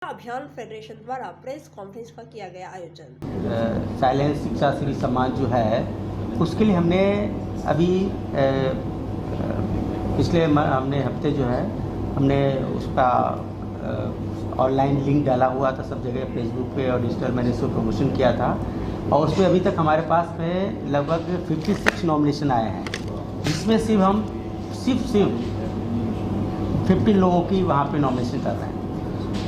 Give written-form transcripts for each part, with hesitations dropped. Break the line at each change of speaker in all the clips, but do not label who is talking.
अभियान फेडरेशन द्वारा press conference का किया गया आयोजन।
साइलेंस शिक्षा श्री सम्मान जो है उसके लिए हमने अभी पिछले हमने हफ्ते जो है हमने उसका ऑनलाइन लिंक डाला हुआ था सब जगह, फेसबुक पे और डिजिटल मैंने इसको प्रमोशन किया था और उसमें अभी तक हमारे पास में लगभग 56 नॉमिनेशन आए हैं, जिसमें सिर्फ हम सिर्फ 15 लोगों की वहाँ पे नॉमिनेशन कर रहे हैं।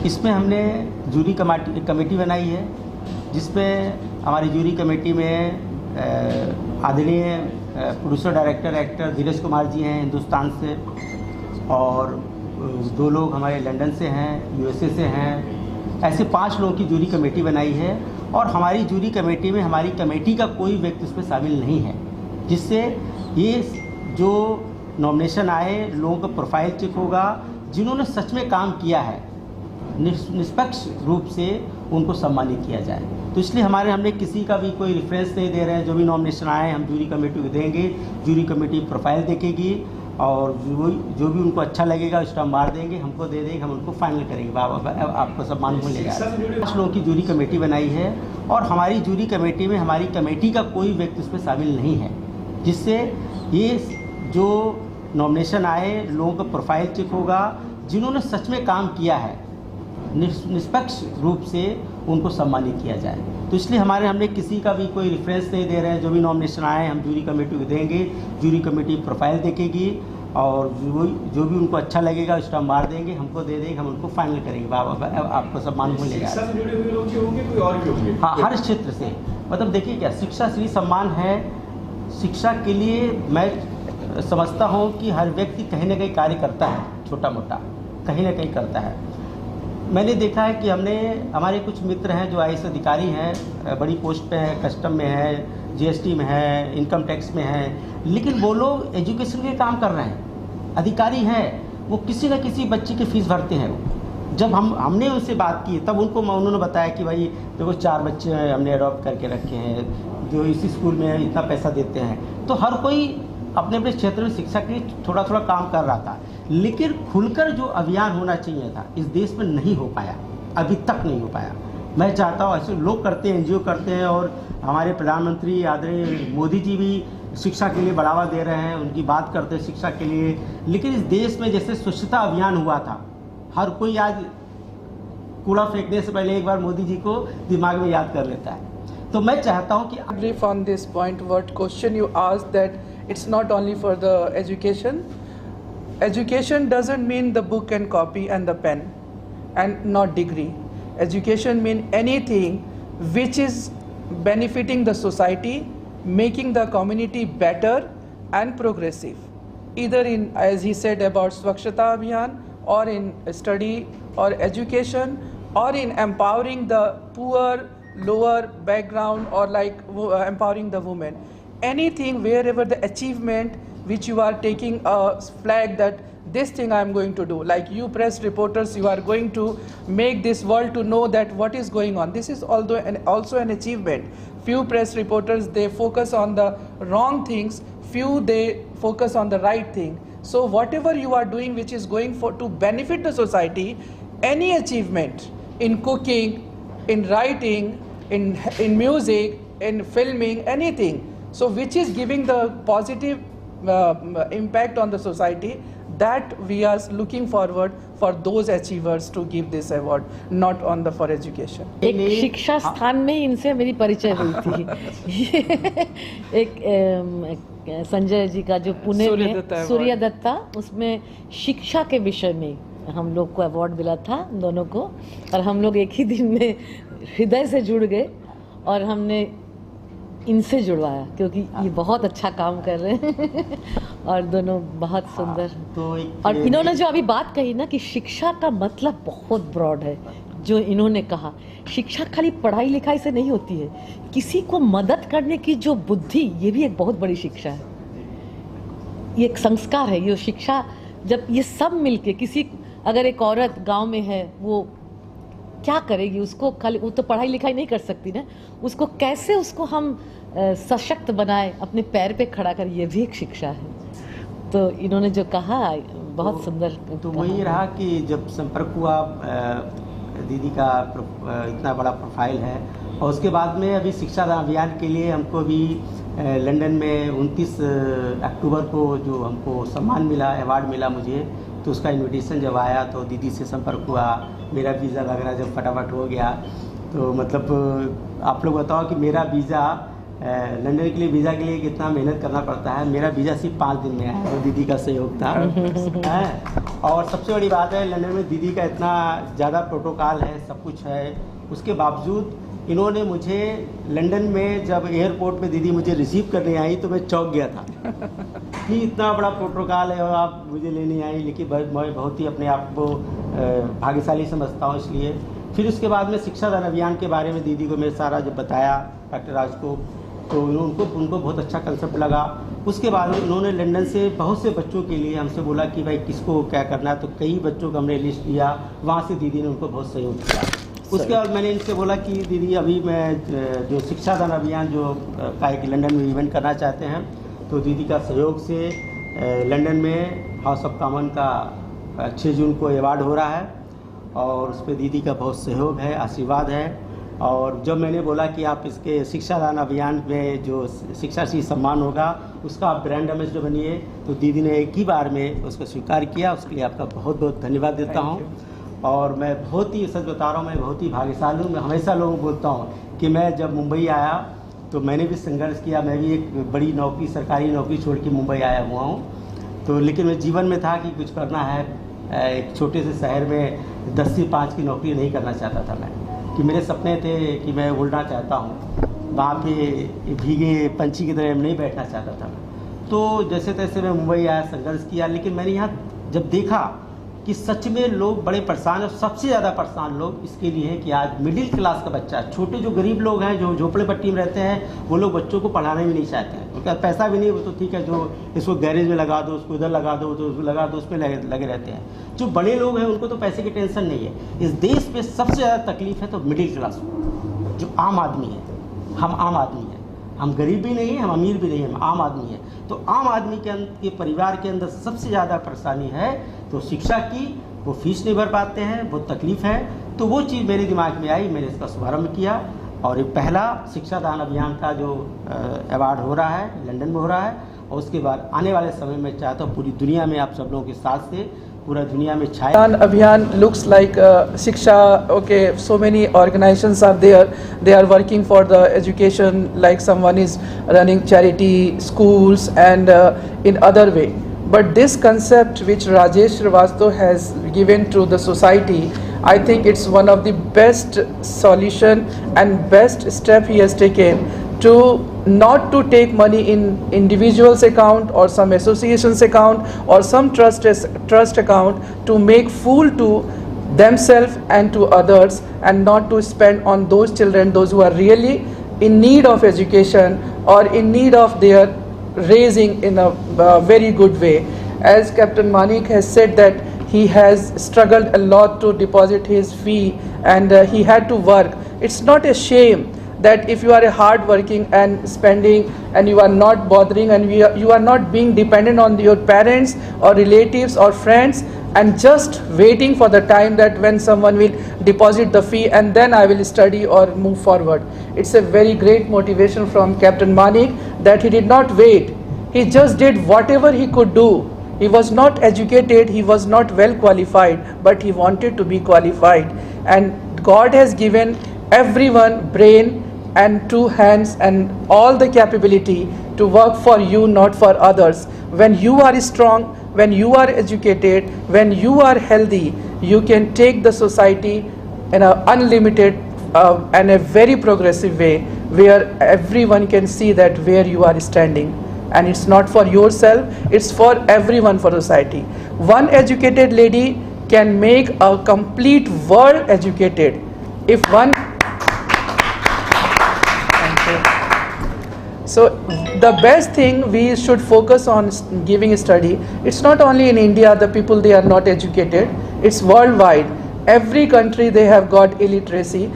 इसमें हमने जूरी कमेटी बनाई है, जिसमें हमारी जूरी कमेटी में आदरणीय प्रोड्यूसर डायरेक्टर एक्टर धीरज कुमार जी हैं हिंदुस्तान से, और 2 लोग हमारे लंदन से हैं, यूएसए से हैं। ऐसे 5 लोगों की जूरी कमेटी बनाई है और हमारी जूरी कमेटी में हमारी कमेटी का कोई व्यक्ति उसमें शामिल नहीं है, जिससे ये जो नॉमिनेशन आए लोगों का प्रोफाइल चेक होगा, जिन्होंने सच में काम किया है निष्पक्ष रूप से उनको सम्मानित किया जाए। तो इसलिए हमने किसी का भी कोई रेफरेंस नहीं दे रहे हैं। जो भी नॉमिनेशन आए हम जूरी कमेटी को देंगे, जूरी कमेटी प्रोफाइल देखेगी और जो भी उनको अच्छा लगेगा स्टाम्प मार देंगे, हमको दे देंगे, हम उनको फाइनल करेंगे, आपको सम्मान मिलेगा। 5 लोगों की जूरी कमेटी बनाई है और हमारी जूरी कमेटी में हमारी कमेटी का कोई व्यक्ति उसमें शामिल नहीं है, जिससे ये जो नॉमिनेशन आए लोगों का प्रोफाइल चेक होगा, जिन्होंने सच में काम किया है निष्पक्ष रूप से उनको सम्मानित किया जाए। तो इसलिए हमने किसी का भी कोई रेफरेंस नहीं दे रहे हैं। जो भी नॉमिनेशन आए हम जूरी कमेटी को देंगे, जूरी कमेटी प्रोफाइल देखेगी और जो भी उनको अच्छा लगेगा स्टाम्प मार देंगे, हमको दे देंगे, हम उनको फाइनल करेंगे, आपको सम्मान मिलेगा।
शिक्षा से जुड़े हुए लोग ही होंगे, कोई और भी होंगे?
हाँ, हर क्षेत्र से। मतलब देखिए क्या शिक्षा श्री सम्मान है, शिक्षा के लिए मैं समझता हूँ कि हर व्यक्ति कहीं ना कहीं कार्य करता है, छोटा मोटा कहीं ना कहीं करता है। मैंने देखा है कि हमारे कुछ मित्र हैं जो IAS अधिकारी हैं, बड़ी पोस्ट पे हैं, कस्टम में है, GST में है, इनकम टैक्स में है, लेकिन वो लोग एजुकेशन के काम कर रहे हैं, अधिकारी हैं, वो किसी न किसी बच्चे की फ़ीस भरते हैं। जब हमने उनसे बात की तब उन्होंने बताया कि भाई देखो 4 बच्चे हमने अडॉप्ट करके रखे हैं जो इसी स्कूल में इतना पैसा देते हैं। तो हर कोई अपने अपने क्षेत्र में शिक्षा के लिए थोड़ा थोड़ा काम कर रहा था, लेकिन खुलकर जो अभियान होना चाहिए था इस देश में नहीं हो पाया, अभी तक नहीं हो पाया। मैं चाहता हूँ ऐसे लोग करते हैं, NGO करते हैं, और हमारे प्रधानमंत्री आदरणीय मोदी जी भी शिक्षा के लिए बढ़ावा दे रहे हैं, उनकी बात करते हैं शिक्षा के लिए। लेकिन इस देश में जैसे स्वच्छता अभियान हुआ था, हर कोई आज कूड़ा फेंकने से पहले एक बार मोदी जी को दिमाग में याद कर लेता है। तो मैं चाहता हूँ कि
brief on this point, what question you asked, that it's not only for the education. Education doesn't mean the book and copy and the pen and not degree. Education means anything which is benefiting the society, making the community better and progressive. Either in, as he said, about Swachhata Abhiyan, or in study or education, or in empowering the poor, lower background, or like empowering the women. Anything, wherever the achievement which you are taking a flag that this thing I am going to do, like you press reporters, you are going to make this world to know that what is going on. This is also an achievement. Few press reporters, they focus on the wrong things, few they focus on the right thing. So whatever you are doing which is going to benefit the society, any achievement in cooking, in writing, in music, in filming, anything, so which is giving the positive impact on the society, that we are looking forward for those achievers to give this award, not on the for education.
एक शिक्षा स्थान में ही इनसे मेरी परिचय हुई थी। एक संजय जी का जो पुणे में सूर्य दत्ता, उसमें शिक्षा के विषय में हम लोग को अवार्ड मिला था दोनों को, और हम लोग एक ही दिन में हृदय से जुड़ गए और हमने इनसे जुड़वाया, क्योंकि ये बहुत अच्छा काम कर रहे हैं और दोनों बहुत सुंदर। और इन्होंने जो अभी बात कही ना कि शिक्षा का मतलब बहुत ब्रॉड है, जो इन्होंने कहा शिक्षा खाली पढ़ाई लिखाई से नहीं होती है, किसी को मदद करने की जो बुद्धि, ये भी एक बहुत बड़ी शिक्षा है, ये एक संस्कार है। ये शिक्षा जब ये सब मिलके किसी, अगर एक औरत गांव में है वो क्या करेगी, उसको खाली वो तो पढ़ाई लिखाई नहीं कर सकती ना, उसको कैसे उसको हम सशक्त बनाए, अपने पैर पे खड़ा कर, ये भी एक शिक्षा है। तो इन्होंने जो कहा बहुत सुंदर।
तो वही रहा कि जब संपर्क हुआ दीदी का इतना बड़ा प्रोफाइल है। और उसके बाद में अभी शिक्षा दान अभियान के लिए हमको भी लंदन में 29 अक्टूबर को जो हमको सम्मान मिला, अवार्ड मिला मुझे, तो उसका इनविटेशन जब आया तो दीदी से संपर्क हुआ, मेरा वीज़ा वगैरह जब फटाफट हो गया तो मतलब आप लोग बताओ कि मेरा वीज़ा लंदन के लिए वीज़ा के लिए कितना मेहनत करना पड़ता है। मेरा वीज़ा सिर्फ 5 दिन में आया, तो दीदी का सहयोग था। और सबसे बड़ी बात है, लंदन में दीदी का इतना ज़्यादा प्रोटोकॉल है, सब कुछ है, उसके बावजूद इन्होंने मुझे लंदन में जब एयरपोर्ट पे दीदी मुझे रिसीव करने आई तो मैं चौंक गया था कि इतना बड़ा प्रोटोकॉल है और आप मुझे लेने आई। लेकिन मैं बहुत ही अपने आप को भाग्यशाली समझता हूँ। इसलिए फिर उसके बाद में शिक्षा दान अभियान के बारे में दीदी को मैं सारा जब बताया डॉक्टर राज को, तो उनको बहुत अच्छा कंसेप्ट लगा। उसके बाद में उन्होंने लंदन से बहुत से बच्चों के लिए हमसे बोला कि भाई किसको क्या करना है, तो कई बच्चों का हमने लिस्ट दिया, वहाँ से दीदी ने उनको बहुत सहयोग किया। उसके बाद मैंने इनसे बोला कि दीदी अभी मैं जो शिक्षा दान अभियान जो कि लंदन में इवेंट करना चाहते हैं, तो दीदी का सहयोग से लंदन में हाउस ऑफ कॉमन का 6 जून को अवार्ड हो रहा है और उस पर दीदी का बहुत सहयोग है, आशीर्वाद है। और जब मैंने बोला कि आप इसके शिक्षा दान अभियान में जो शिक्षा श्री सम्मान होगा उसका आप ब्रांड एम्बेसडर बनिए, तो दीदी ने एक ही बार में उसको स्वीकार किया। उसके लिए आपका बहुत बहुत धन्यवाद देता हूँ। और मैं बहुत ही सच बता रहा हूँ, मैं बहुत ही भाग्यशाली हूँ। मैं हमेशा लोगों को बोलता हूँ कि मैं जब मुंबई आया तो मैंने भी संघर्ष किया, मैं भी एक बड़ी नौकरी, सरकारी नौकरी छोड़ के मुंबई आया हुआ हूँ। तो लेकिन मेरे जीवन में था कि कुछ करना है। एक छोटे से शहर में 10 से 5 की नौकरी नहीं करना चाहता था मैं, कि मेरे सपने थे कि मैं उड़ना चाहता हूँ, वहाँ पे भीगे पंछी की तरह नहीं बैठना चाहता था मैं। तो जैसे तैसे मैं मुंबई आया, संघर्ष किया, लेकिन मैंने यहाँ जब देखा कि सच में लोग बड़े परेशान हैं। सबसे ज़्यादा परेशान लोग इसके लिए हैं कि आज मिडिल क्लास का बच्चा, छोटे जो गरीब लोग हैं, जो झोपड़े पट्टी में रहते हैं, वो लोग बच्चों को पढ़ाना भी नहीं चाहते हैं। उनका पैसा भी नहीं, वो तो ठीक है, जो इसको गैरेज में लगा दो, उसको उधर लगा दो, तो उसको लगा दो, उस पर लगे रहते हैं। जो बड़े लोग हैं उनको तो पैसे की टेंशन नहीं है। इस देश में सबसे ज़्यादा तकलीफ है तो मिडिल क्लास को, जो आम आदमी है। हम आम आदमी हैं, हम गरीब भी नहीं हैं, हम अमीर भी नहीं हैं, हम आम आदमी हैं। तो आम आदमी के परिवार के अंदर सबसे ज़्यादा परेशानी है तो शिक्षा की, वो फीस नहीं भर पाते हैं, वो तकलीफ़ है। तो वो चीज़ मेरे दिमाग में आई, मैंने इसका शुभारम्भ किया। और ये पहला शिक्षा दान अभियान का जो अवार्ड हो रहा है लंदन में हो रहा है, और उसके बाद आने वाले समय में चाहता हूँ पूरी दुनिया में आप सब लोगों के साथ से पूरा दुनिया में छाए।
Abhiyan looks like Shiksha, okay, so many organizations are there, they are working for the education, like someone is running charity schools and in other way. But this concept which Rajesh Srivastava has given to the society, I think it's one of the best solution and best step he has taken to not to take money in individuals account or some associations account or some trust account to make fool to themselves and to others, and not to spend on those children, those who are really in need of education or in need of their raising in a very good way. As Captain Manik has said that he has struggled a lot to deposit his fee and he had to work. It's not a shame that if you are a hard working and spending and you are not bothering and you are not being dependent on your parents or relatives or friends and just waiting for the time that when someone will deposit the fee and then I will study or move forward. It's a very great motivation from Captain Manik that he did not wait. He just did whatever he could do. He was not educated, he was not well qualified, but he wanted to be qualified. And God has given everyone brain and 2 hands and all the capability to work for you, not for others. When you are strong, when you are educated, when you are healthy, you can take the society in an unlimited and a very progressive way where everyone can see that where you are standing. And it's not for yourself, it's for everyone, for society. One educated lady can make a complete world educated. If one So the best thing we should focus on giving study. It's not only in India, the people they are not educated. It's worldwide. Every country they have got illiteracy.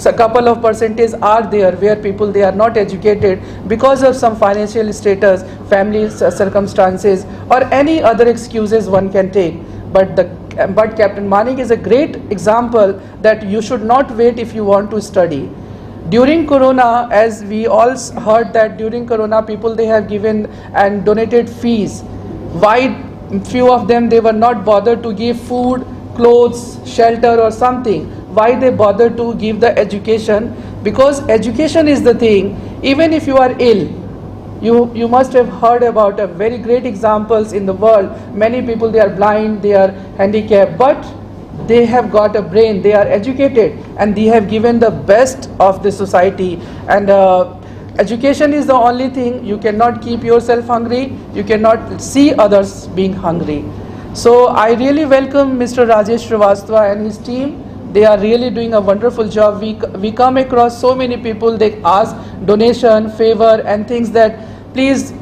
A couple of percentage are there where people they are not educated because of some financial status, family circumstances, or any other excuses one can take. But the but Captain Manik is a great example that you should not wait if you want to study. During Corona, as we all heard that during Corona, people they have given and donated fees. Why few of them they were not bothered to give food, clothes, shelter or something? Why they bothered to give the education? Because education is the thing. Even if you are ill, you must have heard about a very great examples in the world. Many people they are blind, they are handicapped, but they have got a brain, they are educated, and they have given the best of the society. And education is the only thing. You cannot keep yourself hungry, you cannot see others being hungry. So I really welcome Mr. Rajesh Srivastava and his team. They are really doing a wonderful job. We come across so many people, they ask donation, favor and things that please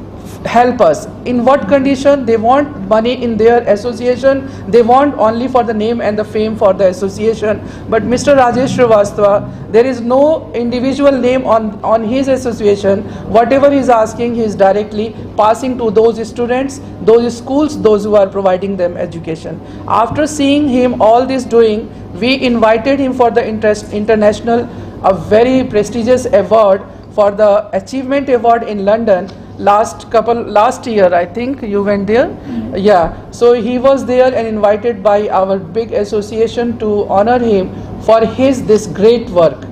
help us. In what condition? They want money in their association. They want only for the name and the fame for the association. But Mr. Rajesh Srivastava, there is no individual name on his association. Whatever he is asking, he is directly passing to those students, those schools, those who are providing them education. After seeing him all this doing, we invited him for the international, a very prestigious award for the Achievement Award in London. Last year I think you went there. Yeah, so he was there and invited by our big association to honor him for this great work.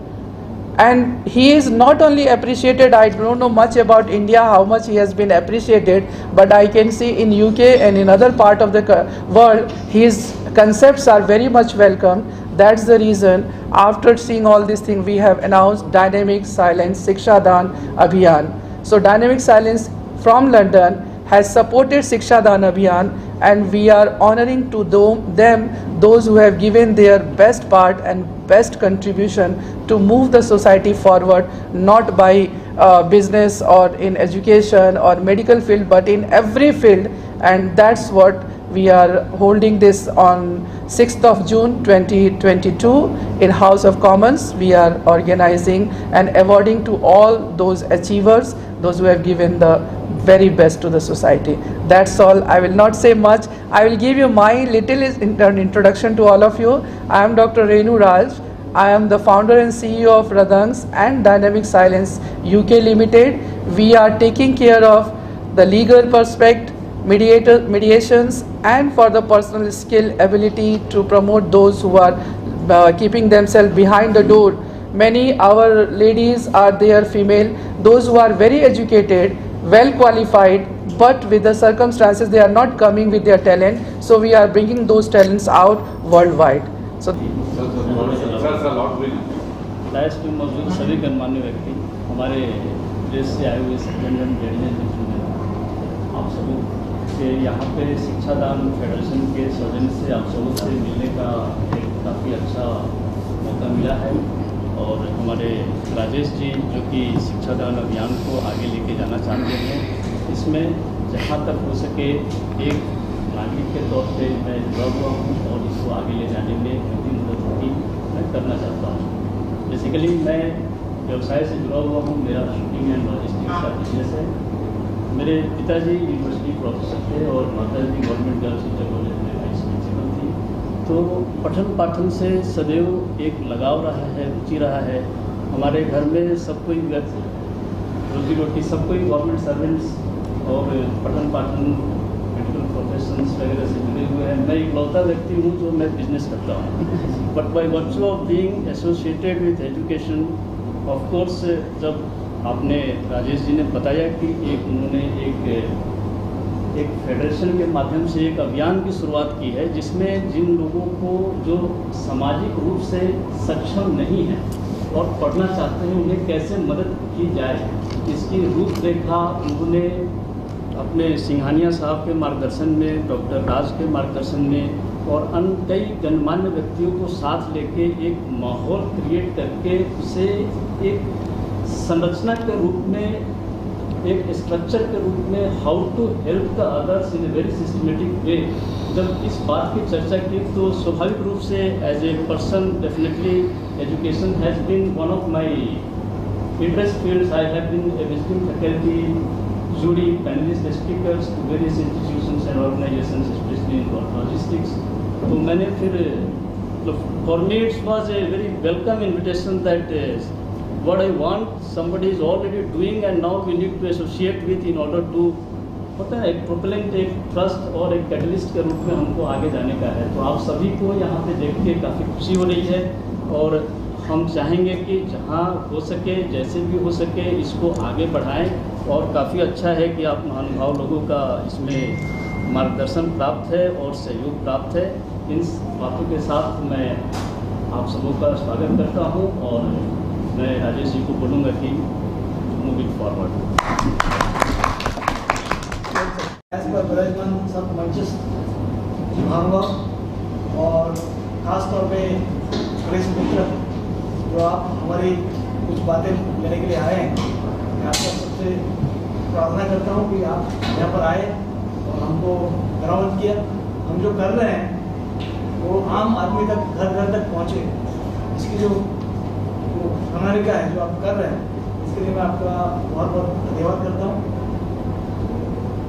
And he is not only appreciated, I don't know much about India how much he has been appreciated, but I can see in UK and in other part of the world his concepts are very much welcome. That's the reason after seeing all these things we have announced Dynamic Silence Shiksha Daan Abhiyan. So Dynamic Silence from London has supported Shiksha Daan Abhiyan, and we are honoring to them those who have given their best part and best contribution to move the society forward, not by business or in education or medical field, but in every field. And that's what we are holding this on 6th of June 2022 in House of Commons. We are organizing and awarding to all those achievers, those who have given the very best to the society. That's all. I will not say much. I will give you my little introduction to all of you. I am Dr. Renu Raj. I am the founder and CEO of Radhanks and Dynamic Silence UK Limited. We are taking care of the legal perspective, mediations, and for the personal skill ability to promote those who are keeping themselves behind the door. Many our ladies are there, female, those who are very educated, well qualified, but with the circumstances they are not coming with their talent. So we are bringing those talents out worldwide. So
live में मौजूद सभी गणमान्य व्यक्ति, हमारे देश से आए हुए सज्जन आप सबों से यहाँ पे शिक्षा दान फेडरेशन के सौजन्य से आप सबों से मिलने का एक काफ़ी अच्छा मौका मिला है। और हमारे राजेश जी जो कि शिक्षा दान अभियान को आगे लेके जाना चाहते हैं, इसमें जहाँ तक हो सके एक नागरिक के तौर पे मैं जुड़ा हुआ हूँ और इसको आगे ले जाने में मेरी मदद होगी मैं करना चाहता हूँ। बेसिकली मैं व्यवसाय से जुड़ा हुआ हूँ, मेरा शूटिंग एंड लॉजिस्टिक्स का बिजनेस है। मेरे पिताजी यूनिवर्सिटी प्रोफेसर थे और माताजी गवर्नमेंट गर्ल्स इंटर कॉलेज में वाइस प्रिंसिपल थी। तो पठन पाठन से सदैव एक लगाव रहा है, रुचि रहा है। हमारे घर में सब कोई रोजी रोटी सब कोई गवर्नमेंट सर्वेंट्स और पठन पाठन मेडिकल प्रोफेशंस वगैरह से जुड़े हुए हैं। मैं इकलौता व्यक्ति हूँ जो मैं बिजनेस करता हूँ, but by virtue of being associated with education, of course जब आपने राजेश जी ने बताया कि उन्होंने एक फेडरेशन के माध्यम से एक अभियान की शुरुआत की है जिसमें जिन लोगों को जो सामाजिक रूप से सक्षम नहीं है और पढ़ना चाहते हैं उन्हें कैसे मदद की जाए, इसकी रूपरेखा उन्होंने अपने सिंघानिया साहब के मार्गदर्शन में, डॉक्टर राज के मार्गदर्शन में और अन्य कई गणमान्य व्यक्तियों को साथ लेके एक माहौल क्रिएट करके उसे एक संरचना के रूप में, एक स्ट्रक्चर के रूप में how to help the others in a very systematic way. जब इस बात की चर्चा की तो स्वाभाविक रूप से as a person definitely education has been one of my interest fields. I have been a visiting faculty, jury, panelist speakers to various institutions and organizations, especially in logistics. तो मैंने फिर for me it's was a very welcome invitation that what I want somebody is already doing and now we need to associate with in order to, होता है एक propellant, एक trust और एक catalyst के रूप में हमको आगे जाने का है। तो आप सभी को यहाँ पे देख के काफ़ी खुशी हो रही है और हम चाहेंगे कि जहाँ हो सके, जैसे भी हो सके, इसको आगे बढ़ाएं। और काफ़ी अच्छा है कि आप महानुभाव लोगों का इसमें मार्गदर्शन प्राप्त है और सहयोग प्राप्त है। इन बातों के साथ मैं आप सबों का स्वागत करता हूँ और मैं राजेश जी को बोलूँगा कि मूविंग फॉरवर्ड।
विराजमान सब मंचस्थ महानुभाव और ख़ास तौर पे प्रेस मित्र जो आप हमारी कुछ बातें लेने के लिए आए हैं, मैं आपका सबसे प्रार्थना करता हूँ कि आप यहाँ पर आए और हमको बरामद किया। हम जो कर रहे हैं वो आम आदमी तक, घर घर तक पहुँचे, इसकी जो प्रणलिका है जो आप कर रहे हैं, इसके लिए मैं आपका बहुत बहुत धन्यवाद करता हूँ।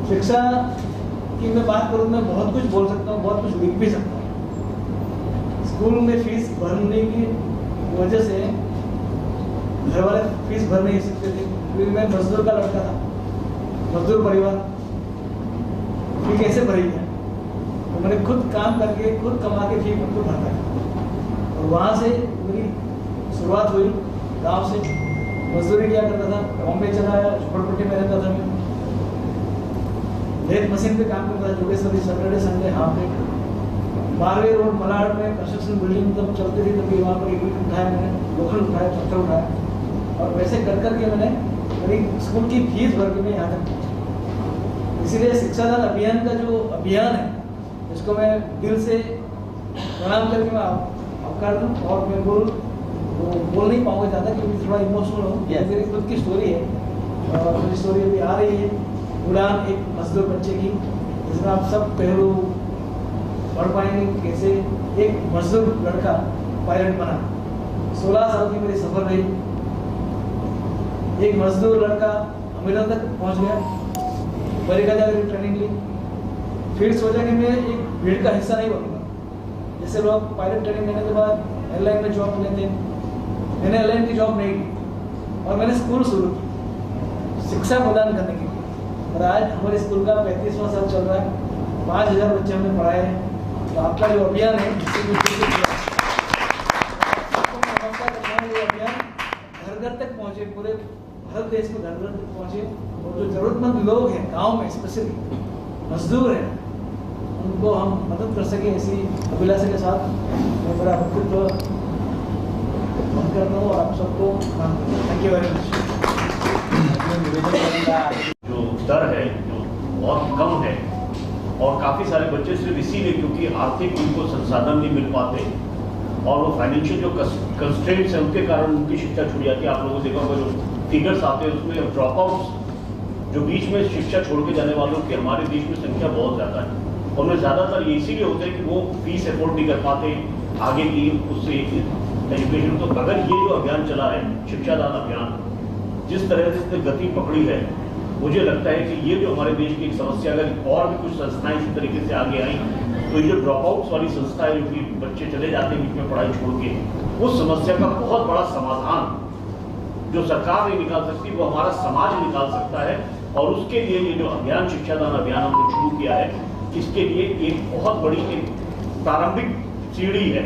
शिक्षा की मैं बात करूँ, मैं बहुत कुछ बोल सकता हूँ, बहुत कुछ लिख भी सकता हूँ। स्कूल में फीस भरने की वजह से घर वाले फीस भर नहीं सकते थे, क्योंकि मैं मजदूर का लड़का था, मजदूर परिवार, फी कैसे भरी है? तो मैंने खुद काम करके, खुद कमा के फी खुद भरता है। और वहाँ से मेरी शुरुआत हुई, गांव से मजदूरी किया करता था, बॉम्बे चला आया, झोपड़पट्टी में रहता था मैं, लेथ मशीन पे काम करता था, Jogeshwari Saturday Sunday half day. 12वें रोड मलाड में कंस्ट्रक्शन बिल्डिंग तब चलती थी, तभी वहाँ पर ईंट उठाया मैंने, लोखंड उठाया, पत्थर उठाया, और वैसे कर करके मैंने मेरी स्कूल की फीस भर के मैं यहाँ तक पहुँचा। इसीलिए शिक्षादान अभियान का जो अभियान है, इसको मैं दिल से प्रणाम करके मैं आवकार दूँ। और मैं बोल नहीं पाऊँगा ज़्यादा क्योंकि थोड़ा इमोशनल हूँ। मेरी खुद की स्टोरी है और मेरी स्टोरी अभी आ रही है, उड़ान एक मजदूर बच्चे की, जिसमें आप सब पहलू पढ़ पाएंगे कैसे एक मजदूर लड़का पायलट बना। 16 साल की मेरी सफर रही। एक मजदूर लड़का अमेरिका तक पहुंच गया, अमेरिका जाकर ट्रेनिंग ली, फिर सोचा कि मैं एक भीड़ का हिस्सा नहीं बनूंगा। जैसे लोग पायलट ट्रेनिंग लेने के बाद एयरलाइन में जॉब लेते हैं, मैंने एयरलाइन की जॉब नहीं की और मैंने स्कूल शुरू की शिक्षा प्रदान करने के लिए। और आज हमारे स्कूल का 35वां साल चल रहा है, 5000 बच्चे हमने पढ़ाए हैं। तो आपका जो अभियान है, ये अभियान घर घर तक पहुँचे, पूरे भारत देश में घर घर तक पहुँचे, और जो जरूरतमंद लोग हैं गांव में, स्पेशली मजदूर हैं, उनको हम मदद कर सके, ऐसी अभिलाषा के साथ मैं बड़ा वक्तव्य बंद करता हूँ और आप सबको थैंक यू वेरी मच।
जो दर है जो बहुत कम है और काफ़ी सारे बच्चे सिर्फ इसीलिए क्योंकि आर्थिक उनको संसाधन नहीं मिल पाते और वो फाइनेंशियल जो कंस्ट्रेंट्स हैं उनके कारण उनकी शिक्षा छूट जाती है। आप लोगों को देखा होगा जो फिगर्स आते हैं उसमें ड्रॉप आउट्स जो बीच में शिक्षा छोड़ के जाने वालों की हमारे देश में संख्या बहुत ज़्यादा है। और उनमें ज़्यादातर ये इसीलिए होता है कि वो फीस अफोर्ड नहीं कर पाते आगे की उससे एजुकेशन। तो अगर ये जो अभियान चला है शिक्षादान अभियान, जिस तरह से इसने गति पकड़ी है, मुझे लगता है कि ये जो हमारे देश की एक समस्या, अगर और भी कुछ संस्थाएं इसी तरीके से आगे आई तो ये जो ड्रॉप आउट्स वाली संस्था है, जो कि बच्चे चले जाते हैं बीच में पढ़ाई छोड़ के, उस समस्या का बहुत बड़ा समाधान जो सरकार नहीं निकाल सकती वो हमारा समाज निकाल सकता है। और उसके लिए ये जो अभियान शिक्षादान अभियान हमने शुरू किया है, इसके लिए एक बहुत बड़ी एक प्रारंभिक सीढ़ी है,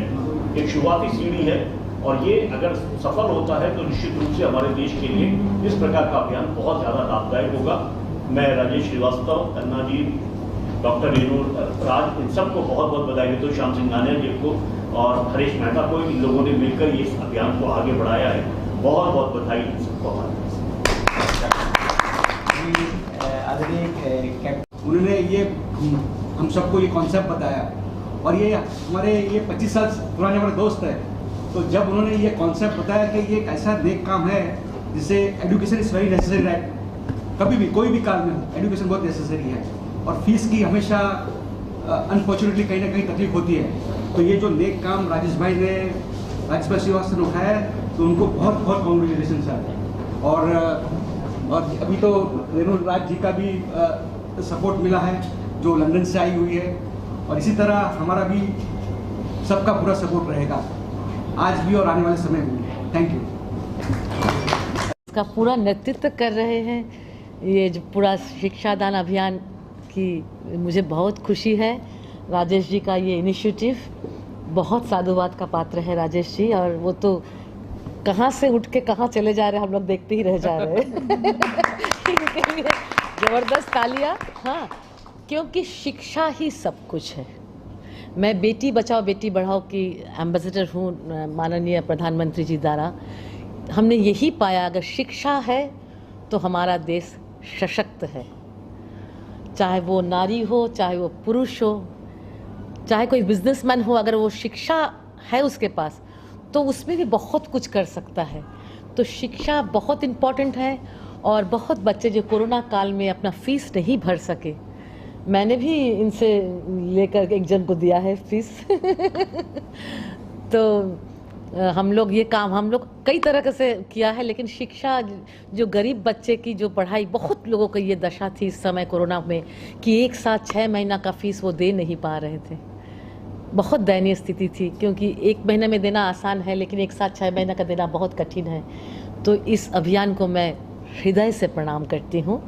एक शुरुआती सीढ़ी है। और ये अगर सफल होता है तो निश्चित रूप से हमारे देश के लिए इस प्रकार का अभियान बहुत ज़्यादा लाभदायक होगा। मैं राजेश श्रीवास्तव, अन्ना जी, डॉक्टर रेणु राज, इन सबको बहुत बहुत बधाई देता हूँ, श्याम सिंघानिया जी को और हरीश मेहता को, इन लोगों ने मिलकर ये अभियान को आगे बढ़ाया है। बहुत बहुत बधाई इन सबको हमारे।
उन्होंने ये हम सबको ये कॉन्सेप्ट बताया और ये हमारे ये 25 साल पुराने हमारे दोस्त हैं। तो जब उन्होंने ये कॉन्सेप्ट बताया कि ये एक ऐसा नेक काम है जिसे education is very necessary, right, कभी भी कोई भी काम में हो एजुकेशन बहुत नेसेसरी है और फीस की हमेशा अनफॉर्चुनेटली कहीं ना कहीं तकलीफ होती है। तो ये जो नेक काम राजेश भाई श्रीवास्तव ने उठाया तो उनको बहुत बहुत कॉन्ग्रेचुलेशन सर। और अभी तो रेणु राज जी का भी सपोर्ट मिला है जो लंदन से आई हुई है। और इसी तरह हमारा भी सबका पूरा सपोर्ट रहेगा, आज भी और आने वाले समय में। Thank you.
इसका पूरा नेतृत्व कर रहे हैं, ये जो पूरा शिक्षादान अभियान की मुझे बहुत खुशी है। राजेश जी का ये इनिशिएटिव बहुत साधुवाद का पात्र है राजेश जी, और वो तो कहाँ से उठ के कहाँ चले जा रहे हैं हम लोग देखते ही रह जा रहे हैं। इनके लिए ज़बरदस्त तालियां। हाँ, क्योंकि शिक्षा ही सब कुछ है। मैं बेटी बचाओ बेटी बढ़ाओ की एम्बेसडर हूँ माननीय प्रधानमंत्री जी द्वारा। हमने यही पाया, अगर शिक्षा है तो हमारा देश सशक्त है, चाहे वो नारी हो, चाहे वो पुरुष हो, चाहे कोई बिजनेसमैन हो, अगर वो शिक्षा है उसके पास तो उसमें भी बहुत कुछ कर सकता है। तो शिक्षा बहुत इम्पॉर्टेंट है। और बहुत बच्चे जो कोरोना काल में अपना फीस नहीं भर सके, मैंने भी इनसे लेकर एक जन को दिया है फीस। तो हम लोग ये काम हम लोग कई तरह से किया है, लेकिन शिक्षा जो गरीब बच्चे की जो पढ़ाई, बहुत लोगों को ये दशा थी इस समय कोरोना में कि एक साथ 6 महीना का फीस वो दे नहीं पा रहे थे। बहुत दयनीय स्थिति थी, क्योंकि 1 महीने में देना आसान है लेकिन एक साथ 6 महीना का देना बहुत कठिन है। तो इस अभियान को मैं हृदय से प्रणाम करती हूँ।